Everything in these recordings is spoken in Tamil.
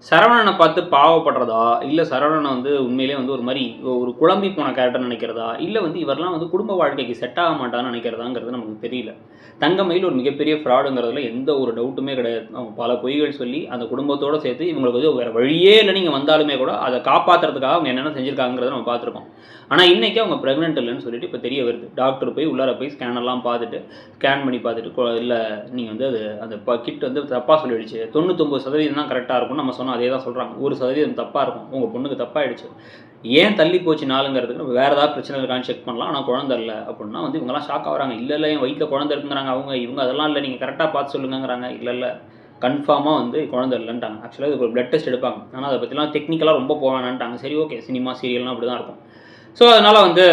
சரவணனை பார்த்து பாவப்படுறதா, இல்ல சரவணன வந்து உண்மையிலேயே வந்து ஒரு மாரி ஒரு குழம்பி போன கேரக்டர்ன்னு நெனைக்கிறதா, இல்ல வந்து இவர்லாம் வந்து குடும்ப வாழ்க்கைக்கு செட் ஆக மாட்டான்னு நெனைக்கிறதாங்கிறது நமக்கு தெரியல. தங்கமயில் ஒரு மிகப்பெரிய ஃப்ராடுங்கிறதுல எந்த ஒரு டவுட்டுமே கிடையாது. அவங்க பல பொய்கள் சொல்லி, அந்த குடும்பத்தோட சேர்த்து இவங்களுக்கு வந்து வேற வழியே இல்ல நீங்க வந்தாலுமே கூட, அத காப்பாத்துறதுக்காக அவங்க என்னென்ன செஞ்சிருக்காங்கங்கிறத நம்ம பார்த்துருக்கோம். ஆனா, இன்னைக்கு அவங்க பிரெக்னன்ட் இல்லன்னு சொல்லிட்டு இப்ப தெரிய வருது. டாக்டர் போய் உள்ளார போய் ஸ்கேன் பார்த்துட்டு, ஸ்கேன் பண்ணி பார்த்துட்டு, இல்ல நீங்க வந்து அது அந்த கிட் வந்து தப்பா சொல்லிடுச்சு. 99% தான் கரெக்ட்டா இருக்கும்னு நம்ம சொன்னோம். அதே தான் சொல்றாங்க. 1% தப்பா இருக்கும். உங்க பொண்ணுக்கு தப்பாயிடுச்சு. ஏன் தள்ளி போச்சு நாளுங்கிறதுக்கு நம்ம வேற ஏதாவது பிரச்சனை இருக்கான்னு செக் பண்ணலாம். ஆனா குழந்தை இல்ல அப்டின்னா வந்து இவங்கலாம் ஷாக் ஆகுறாங்க. இல்ல என் வயித்துல குழந்தை இருக்குங்கிறாங்க அவங்க. இவங்க அதெல்லாம் இல்ல நீங்க கரெக்ட்டா பார்த்து சொல்லுங்கங்கிறாங்க. இல்ல கன்ஃபார்மா வந்து குழந்தை இல்லன்ட்டாங்க. ஆக்சுவலா இதுக்கு ஒரு பிளட் டெஸ்ட் எடுப்பாங்க. ஆனா அத பத்திலாம் டெக்னிக்கலா ரொம்ப போ வேணான்ட்டாங்க. சரி ஓகே. சினிமா, சீரியல்னா அப்படி தான் இருக்கும். ஸோ அதனால வந்து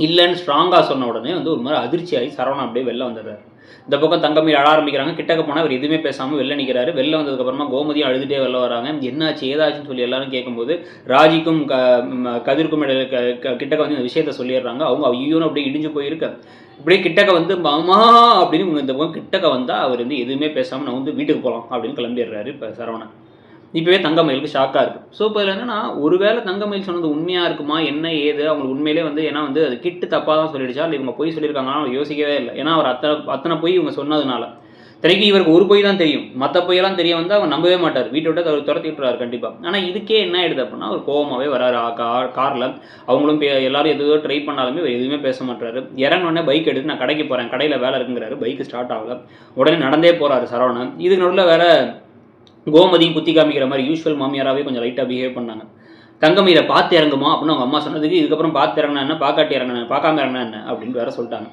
இல்லன்னு ஸ்ட்ராங்கா சொன்ன உடனே வந்து ஒரு மாரி அதிர்ச்சியாகி சரவணன் அப்படியே வெளில வந்துடுறாரு. இந்த பக்கம் தங்கமயில் அழ ஆரம்பிக்கிறாங்க. கிட்டக்க போனா அவர் எதுவுமே பேசாம வெளில நிற்கிறாரு. வெளில வந்ததுக்கப்புறமா கோமதியும் அழுதுட்டே வெளில வராங்க. என்னாச்சு ஏதாச்சுன்னு சொல்லி எல்லாரும் கேட்கும்போது ராஜிக்கும் கதிர்க்கும் இடையில கிட்டக்க வந்து இந்த விஷயத்த சொல்லிடுறாங்க. அவங்க ஐயோன்னு அப்படியே இடிஞ்சு போயிருக்க இப்படியே கிட்டக்க வந்து மாமா அப்படின்னு இந்த பக்கம் கிட்டக்க வந்தா அவர் வந்து எதுவுமே பேசாம நான் வந்து வீட்டுக்கு போகலாம் அப்படின்னு கிளம்பிடுறாரு இப்போ சரவணன். இப்போவே தங்கமயிலுக்கு ஷாக்காக இருக்குது. ஸோ இப்போ இதில் என்னன்னா ஒருவேளை தங்கமயில் சொன்னது உண்மையாக இருக்குமா என்ன ஏது அவங்களுக்கு உண்மையிலே வந்து ஏன்னா வந்து அது கிட்டு தப்பாக தான் சொல்லிடுச்சா இல்லை இவங்க பொய் சொல்லியிருக்காங்கன்னா அவங்க யோசிக்கவே இல்லை. ஏன்னா அவர் அத்தனை பொய் இவங்க சொன்னதுனால திரைக்கு இவருக்கு ஒரு பொய் தான் தெரியும். மற்ற பொய்யெல்லாம் தெரிய வந்து அவர் நம்பவே மாட்டார். வீட்டை விட்டு அவர் துரத்தி விட்டுறாரு கண்டிப்பாக. ஆனால் இதுக்கே என்ன ஆயிடுது அப்படின்னா அவர் கோவமாகவே வராரு காரில். அவங்களும் எல்லாரும் எதோ ட்ரை பண்ணாலுமே அவர் எதுவுமே பேச மாட்டாரு. இறங்கினோடனே பைக் எடுத்து நான் கடைக்கு போகிறேன் கடையில் வேலை இருக்குங்கிறாரு. பைக் ஸ்டார்ட் ஆகல. உடனே நடந்தே போகிறாரு சரவணன். இதுக்கு நடுவில் வேற கோமதியும் குத்தி காமிக்கிற மாதிரி யூஸ்வல் மாமியாராகவே கொஞ்சம் லைட்டாக பிஹேவ் பண்ணாங்க. தங்கமயில பார்த்து இறங்குமா அப்படின்னு அவங்க அம்மா சொன்னதுக்கு இதுக்கப்புறம் பார்த்து இறங்கினா என்ன பார்க்காட்டி இறங்கினா பார்க்காம இறங்கினா என்ன அப்படின்னு வேற சொல்லிட்டாங்க.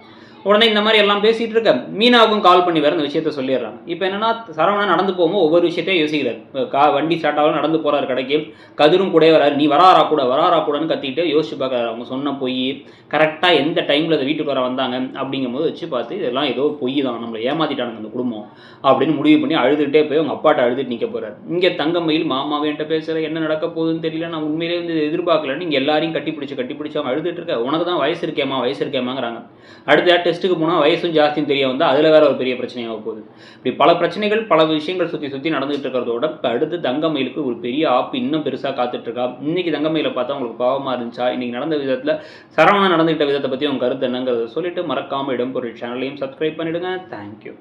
உடனே இந்த மாதிரி எல்லாம் பேசிகிட்டு இருக்க மீனாவுக்கும் கால் பண்ணி வேறு இந்த விஷயத்த சொல்லிடுறாங்க. இப்போ என்னன்னா சரவணன் நடந்து போகும்போது ஒவ்வொரு விஷயத்தையும் யோசிக்கிறார். வண்டி ஸ்டார்ட் ஆகும் நடந்து போகிறாரு கடைக்கு. கதிரும் கூட வராரு. நீ வராரா கூடன்னு கத்திக்கிட்டு யோசிச்சு பார்க்குறாரு. அவங்க சொன்ன பொய் கரெக்டாக எந்த டைமில் அதை வீட்டுக்கு வர வந்தாங்க அப்படிங்கும்போது வச்சு பார்த்து இதெல்லாம் ஏதோ பொய் தான் நம்மளை ஏமாற்றிட்டானுங்க அந்த குடும்பம் அப்படின்னு முடிவு பண்ணி அழுதுகிட்டே போய் அவங்க அப்பாட்ட அழுதுட்டு நிற்க போகிறார். இங்கே தங்கமயில் மாமாவே என்கிட்ட பேசுகிற என்ன நடக்க போகுதுன்னு தெரியல நான் உண்மையிலே வந்து எதிர்பார்க்கலன்னு இங்கே எல்லாரையும் கட்டிப்பிடிச்சு அவங்க அழுதுட்டு இருக்க உனக்கு தான் வயசு இருக்கேமாங்கிறாங்க. அடுத்த டெஸ்ட்டுக்கு போனால் வயசும் ஜாஸ்தின்னு தெரிய வந்து அதில் வேற ஒரு பெரிய பிரச்சனையாக போகுது. இப்படி பல பிரச்சனைகள் பல விஷயங்கள் சுற்றி நடந்துகிட்டு இருக்கிறதோட இப்போ அடுத்து தங்கமயிலுக்கு ஒரு பெரிய ஆப்பு இன்னும் பெருசாக காத்துட்டு இருக்கா. இன்னைக்கு தங்கமயிலை பார்த்தா உங்களுக்கு பாவமாக இருந்துச்சா இன்னைக்கு நடந்த விதத்தில் சரவணன் நடந்துகிட்ட விதத்தை பற்றி உங்கள் கருத்து என்னங்கிறத சொல்லிட்டு மறக்காமல் இடம்பொருள் சேனலையும் சப்ஸ்கிரைப் பண்ணிவிடுங்க. தேங்க்யூ.